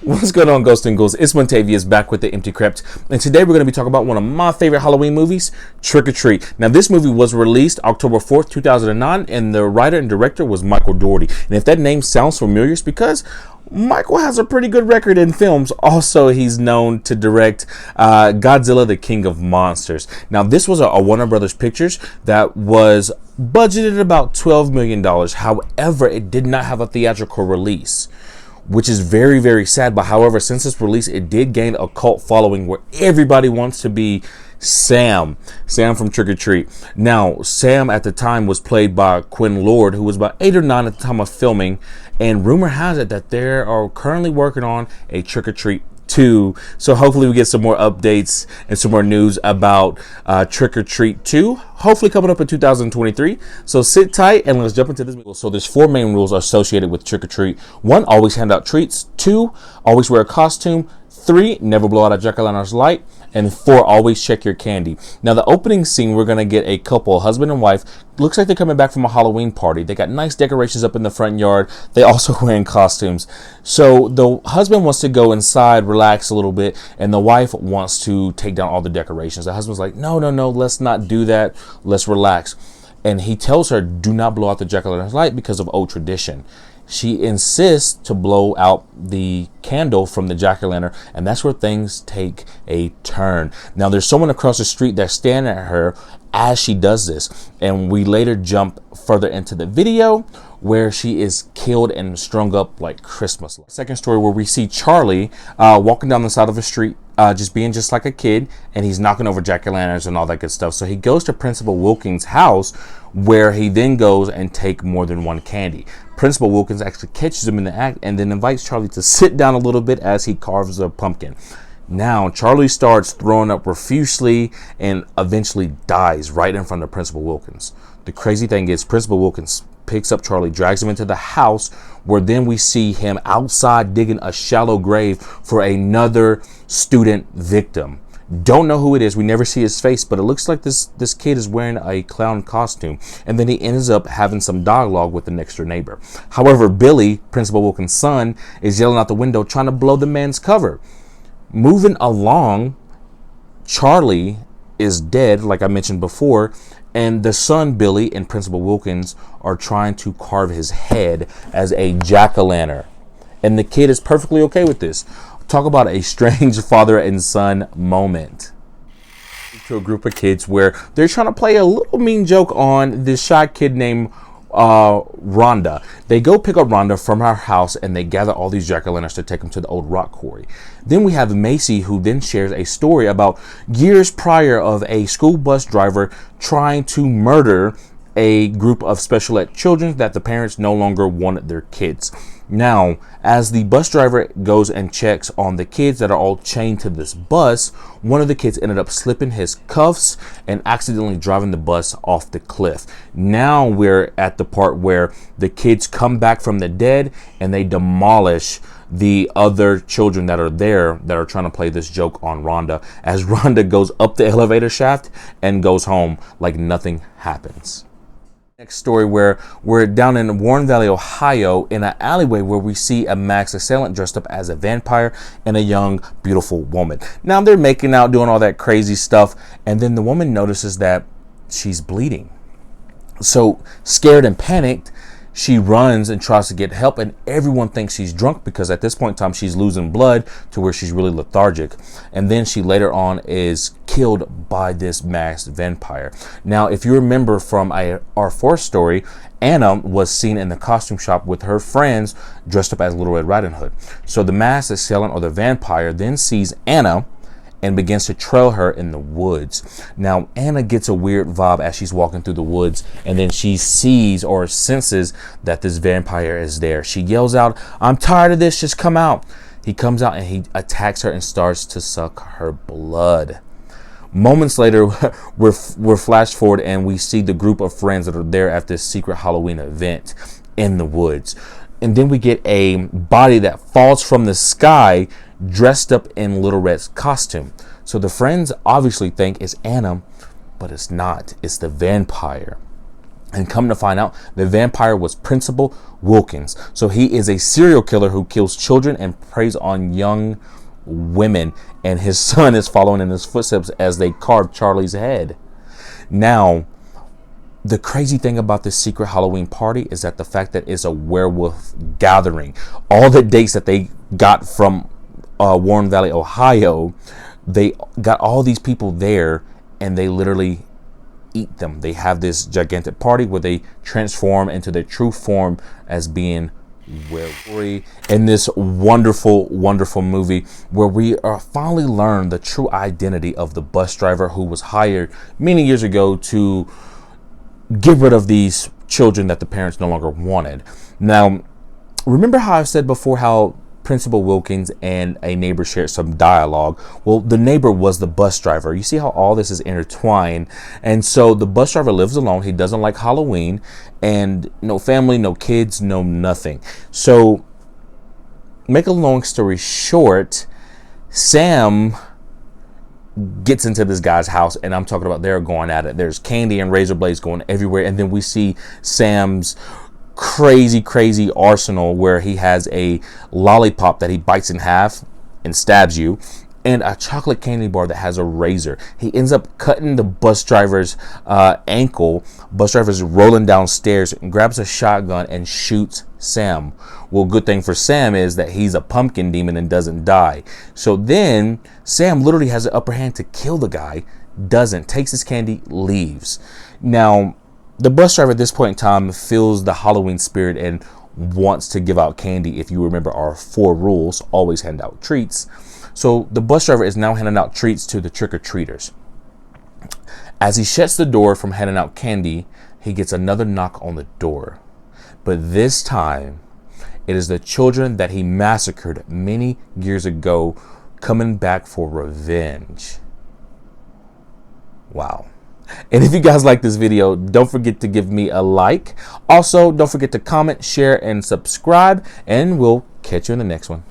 What's going on, Ghosts and Ghouls? It's Montavious back with the Empty Crypt, and today we're going to be talking about one of my favorite Halloween movies, Trick or Treat. Now, this movie was released October 4th, 2009, and the writer and director was Michael Dougherty. And if that name sounds familiar, it's because Michael has a pretty good record in films. Also, he's known to direct Godzilla, the King of Monsters. Now, this was a Warner Brothers Pictures that was budgeted about $12 million. However, it did not have a theatrical release, which is very, very sad. But however, since its release, it did gain a cult following where everybody wants to be Sam from Trick or Treat. Now, Sam at the time was played by Quinn Lord, who was about 8 or 9 at the time of filming. And rumor has it that they are currently working on a Trick or Treat 2. So hopefully we get some more updates and some more news about Trick or Treat 2, hopefully coming up in 2023. So sit tight and let's jump into this movie. So there's 4 main rules associated with Trick or Treat. 1, always hand out treats. 2, always wear a costume. 3, never blow out a jack-o'-lantern's light. And 4, always check your candy. Now, the opening scene, we're going to get a couple, husband and wife. Looks like they're coming back from a Halloween party. They got nice decorations up in the front yard. They also wearing costumes. So the husband wants to go inside, relax a little bit, and the wife wants to take down all the decorations. The husband's like, no, let's not do that. Let's relax. And he tells her, do not blow out the jack-o'-lantern's light because of old tradition. She insists to blow out the candle from the jack-o'-lantern, and that's where things take a turn. Now, there's someone across the street that's staring at her as she does this, and we later jump further into the video where she is killed and strung up like Christmas. Second story, where we see Charlie walking down the side of the street, just being just like a kid, and he's knocking over jack-o'-lanterns and all that good stuff. So he goes to Principal Wilkins' house, where he then goes and take more than one candy. Principal Wilkins actually catches him in the act and then invites Charlie to sit down a little bit as he carves a pumpkin. Now, Charlie starts throwing up profusely and eventually dies right in front of Principal Wilkins. The crazy thing is, Principal Wilkins picks up Charlie, drags him into the house, where then we see him outside digging a shallow grave for another student victim. Don't know who it is. We never see his face, but it looks like this kid is wearing a clown costume. And then he ends up having some dialogue with the next door neighbor. However, Billy, Principal Wilkins' son, is yelling out the window trying to blow the man's cover. Moving along, Charlie is dead, like I mentioned before, and the son, Billy, and Principal Wilkins are trying to carve his head as a jack-o'-lantern. And the kid is perfectly okay with this. Talk about a strange father and son moment. To a group of kids where they're trying to play a little mean joke on this shy kid named Rhonda. They go pick up Rhonda from her house and they gather all these jack-o'-lanterns to take them to the old rock quarry. Then we have Macy, who then shares a story about years prior of a school bus driver trying to murder a group of special ed children that the parents no longer wanted their kids. Now, as the bus driver goes and checks on the kids that are all chained to this bus, one of the kids ended up slipping his cuffs and accidentally driving the bus off the cliff. Now we're at the part where the kids come back from the dead and they demolish the other children that are there that are trying to play this joke on Rhonda, as Rhonda goes up the elevator shaft and goes home like nothing happens. Next story, where we're down in Warren Valley, Ohio, in an alleyway where we see a masked assailant dressed up as a vampire and a young, beautiful woman. Now they're making out, doing all that crazy stuff, and then the woman notices that she's bleeding. So, scared and panicked, she runs and tries to get help, and everyone thinks she's drunk because at this point in time she's losing blood to where she's really lethargic. And then she later on is killed by this masked vampire. Now, if you remember from our fourth story, Anna was seen in the costume shop with her friends dressed up as Little Red Riding Hood. So the masked assailant, or the vampire, then sees Anna and begins to trail her in the woods. Now, Anna gets a weird vibe as she's walking through the woods, and then she sees or senses that this vampire is there. She yells out, "I'm tired of this, just come out." He comes out and he attacks her and starts to suck her blood. Moments later, we're flashed forward and we see the group of friends that are there at this secret Halloween event in the woods. And then we get a body that falls from the sky dressed up in Little Red's costume. So the friends obviously think it's Anna, but it's not. It's the vampire. And come to find out, the vampire was Principal Wilkins. So he is a serial killer who kills children and preys on young women. And his son is following in his footsteps as they carve Charlie's head. Now, the crazy thing about this secret Halloween party is that the fact that it's a werewolf gathering. All the dates that they got from Warren Valley, Ohio, they got all these people there, and they literally eat them. They have this gigantic party where they transform into their true form as being werewolf. In this wonderful, wonderful movie where we finally learn the true identity of the bus driver who was hired many years ago to get rid of these children that the parents no longer wanted. Now, remember how I said before how Principal Wilkins and a neighbor shared some dialogue? Well, the neighbor was the bus driver. You see how all this is intertwined. And so the bus driver lives alone. He doesn't like Halloween, and no family, no kids, no nothing. So make a long story short, Sam gets into this guy's house, and I'm talking about they're going at it. There's candy and razor blades going everywhere. And then we see Sam's crazy arsenal where he has a lollipop that he bites in half and stabs you, and a chocolate candy bar that has a razor. He ends up cutting the bus driver's ankle. Bus driver's rolling downstairs and grabs a shotgun and shoots Sam. Well, good thing for Sam is that he's a pumpkin demon and doesn't die. So then Sam literally has the upper hand to kill the guy, doesn't, takes his candy, leaves. Now, the bus driver at this point in time feels the Halloween spirit and wants to give out candy. If you remember our 4 rules, always hand out treats. So the bus driver is now handing out treats to the trick-or-treaters. As he shuts the door from handing out candy, he gets another knock on the door. But this time, it is the children that he massacred many years ago coming back for revenge. Wow. And if you guys like this video, don't forget to give me a like. Also, don't forget to comment, share, and subscribe, and we'll catch you in the next one.